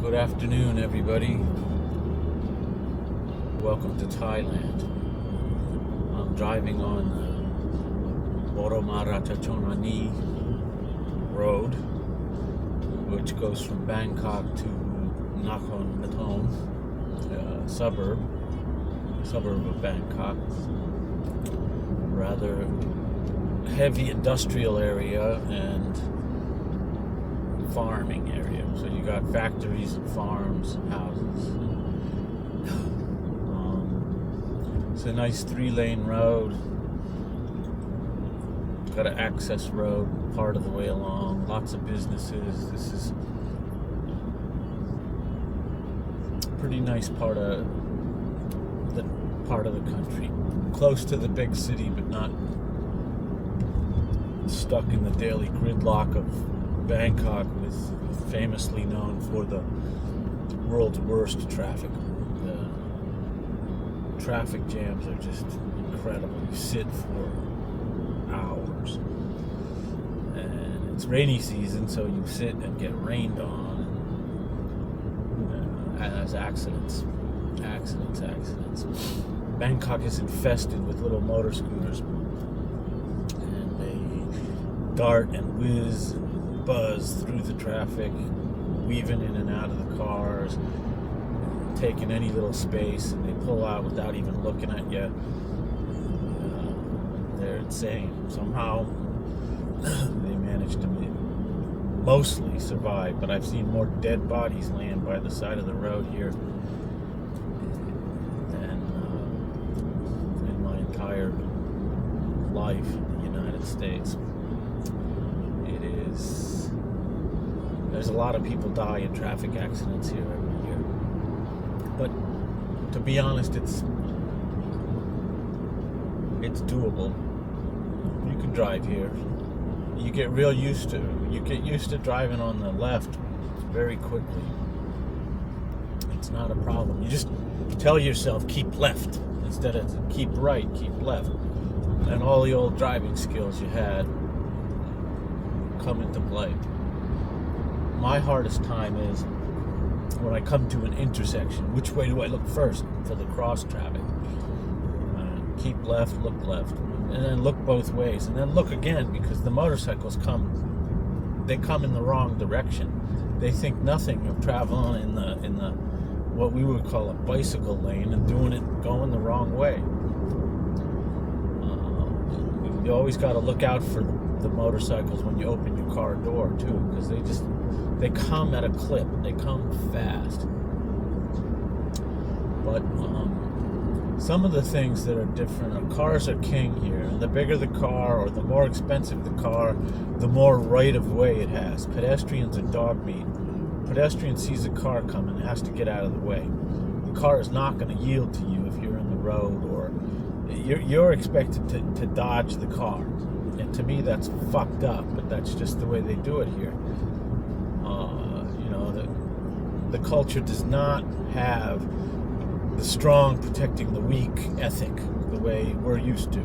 Good afternoon, everybody. Welcome to Thailand. I'm driving on the Boromarachachonani road, which goes from Bangkok to Nakhon Pathom, suburb of Bangkok. Rather heavy industrial area and farming area. So you got factories and farms and houses. It's a nice 3-lane road. Got an access road part of the way along. Lots of businesses. This is a pretty nice part of the country. Close to the big city, but not stuck in the daily gridlock of Bangkok, is famously known for the world's worst traffic. The traffic jams are just incredible. You sit for hours. And it's rainy season, so you sit and get rained on. And there's accidents. Bangkok is infested with little motor scooters. And they dart and whiz and buzz through the traffic, weaving in and out of the cars, taking any little space, and they pull out without even looking at you. They're insane. Somehow they manage to mostly survive, but I've seen more dead bodies laying by the side of the road here than in my entire life in the United States. There's a lot of people die in traffic accidents here every year. But to be honest, it's doable. You can drive here. You get used to driving on the left very quickly. It's not a problem. You just tell yourself, keep left, instead of keep right, keep left. And all the old driving skills you had come into play. My hardest time is when I come to an intersection. Which way do I look first for the cross traffic? Keep left, look left, and then look both ways, and then look again, because the motorcycles come in the wrong direction. They think nothing of traveling in the what we would call a bicycle lane and going the wrong way. You always got to look out for the motorcycles when you open your car door too, because they come at a clip. They come fast. But some of the things that are different, cars are king here. And the bigger the car or the more expensive the car, the more right of way it has. Pedestrians are dog meat. Pedestrian sees a car coming, has to get out of the way. The car is not going to yield to you if you're in the road, or you're expected to dodge the car. And to me, that's fucked up, but that's just the way they do it here. The culture does not have the strong protecting the weak ethic the way we're used to,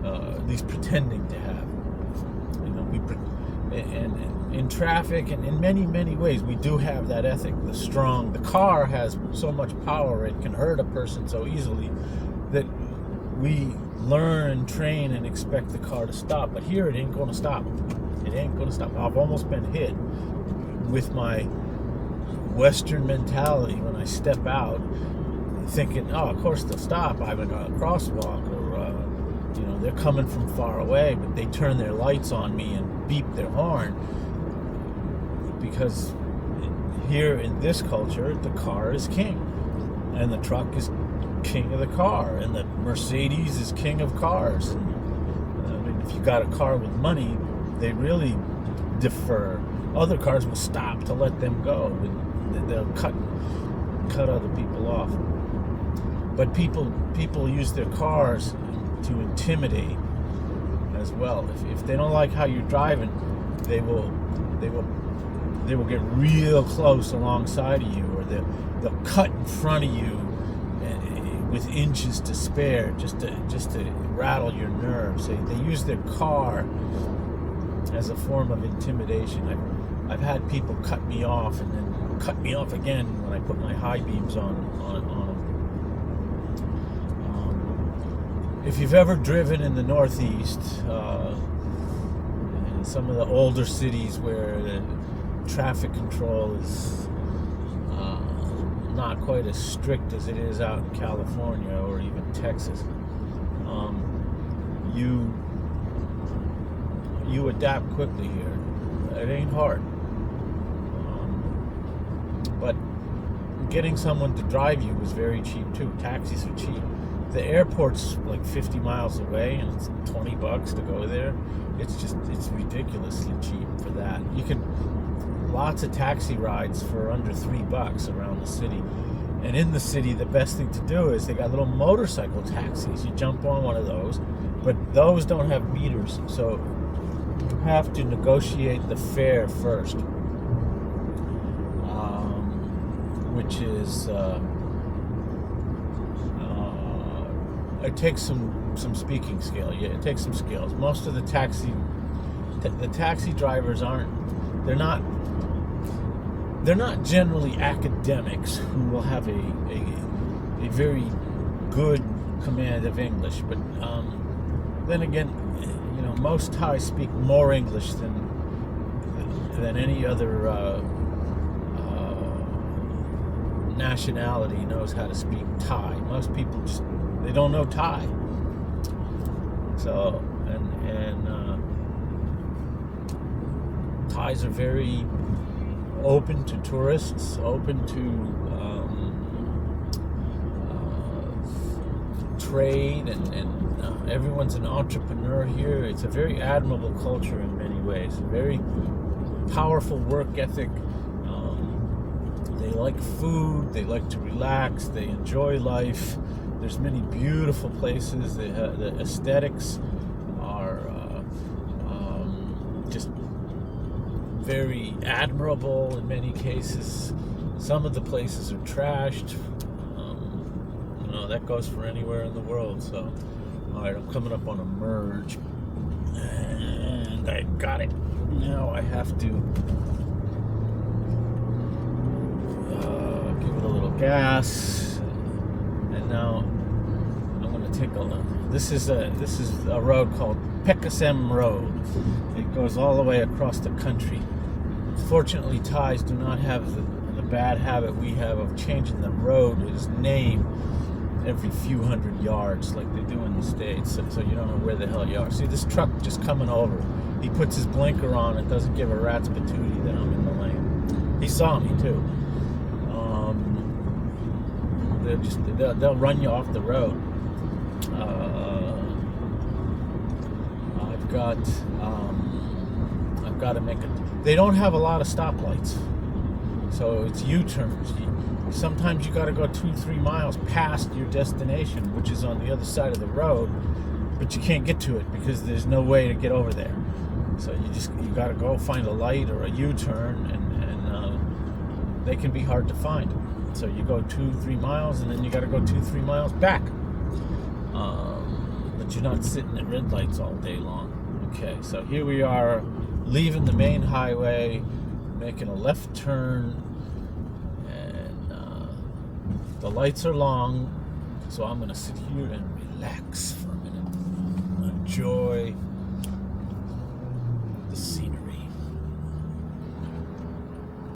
at least pretending to have. And in traffic and in many, many ways, we do have that ethic. The car has so much power, it can hurt a person so easily that we learn, train, and expect the car to stop. But here, it ain't going to stop. It ain't going to stop. I've almost been hit with my Western mentality when I step out, thinking, oh, of course they'll stop. I'm in a crosswalk, or they're coming from far away, but they turn their lights on me and beep their horn, because here in this culture, the car is king, and the truck is king of the car, and the Mercedes is king of cars. And if you got a car with money, they really defer. Other cars will stop to let them go. They'll cut other people off. But people use their cars to intimidate as well. If they don't like how you're driving, they will get real close alongside of you, or they'll cut in front of you with inches to spare, just to rattle your nerves. They use their car as a form of intimidation. I've had people cut me off and then cut me off again when I put my high beams on them. If you've ever driven in the Northeast, in some of the older cities where the traffic control is not quite as strict as it is out in California or even Texas, you adapt quickly here. It ain't hard. But getting someone to drive you is very cheap too. Taxis are cheap. The airport's like 50 miles away and it's $20 to go there. It's ridiculously cheap for that. You can, lots of taxi rides for under $3 around the city. And in the city, the best thing to do is they got little motorcycle taxis. You jump on one of those, but those don't have meters. So you have to negotiate the fare first, which is it takes some speaking skill. Yeah, it takes some skills. Most of the taxi drivers they're not generally academics who will have a very good command of English, but then again, most Thai speak more English than any other nationality knows how to speak Thai. Most people they don't know Thai. So and Thais are very open to tourists, open to trade, and everyone's an entrepreneur here. It's a very admirable culture in many ways. A very powerful work ethic. They like food. They like to relax. They enjoy life. There's many beautiful places. The aesthetics are just very admirable in many cases. Some of the places are trashed. That goes for anywhere in the world. So, all right, I'm coming up on a merge, and I got it. Now I have to give it a little gas, and now I'm going to take a look. This is a road called Pekasem Road. It goes all the way across the country. Fortunately, Thais do not have the bad habit we have of changing the road's name every few hundred yards like they do in the States, so you don't know where the hell you are. See this truck just coming over. He puts his blinker on and doesn't give a rat's patootie that I'm in the lane. He saw me too. They'll run you off the road. I've got to make it. They don't have a lot of stoplights, so it's U-turns. Sometimes you got to go 2-3 miles past your destination, which is on the other side of the road, but you can't get to it because there's no way to get over there. So you got to go find a light or a U-turn, and they can be hard to find. So you go 2-3 miles, and then you got to go 2-3 miles back. But you're not sitting at red lights all day long. Okay, so here we are, leaving the main highway, making a left turn. The lights are long, so I'm going to sit here and relax for a minute. Enjoy the scenery.